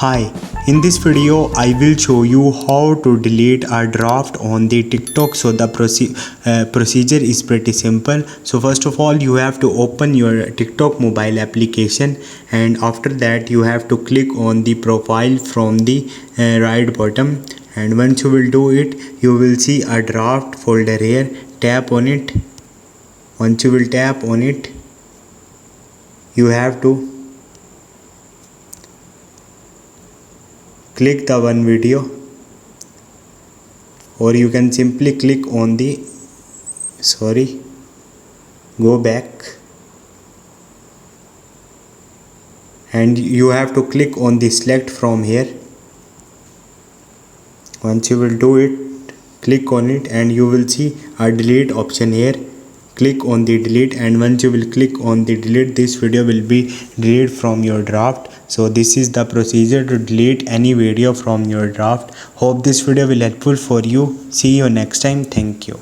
Hi, in this video I will show you how to delete a draft on the TikTok. So the procedure is pretty simple. So first of all you have to open your TikTok mobile application, and after that you have to click on the profile from the right bottom, and once you will do it you will see a draft folder here. Tap on it. Once you will tap on it you have to click the one video, or you can simply click on the go back, and you have to click on the select from here. Once you will do it, click on it and you will see a delete option here. Click on the delete, and once you will click on the delete, this video will be deleted from your draft. So this is the procedure to delete any video from your draft. Hope this video will helpful for you. See you next time. Thank you.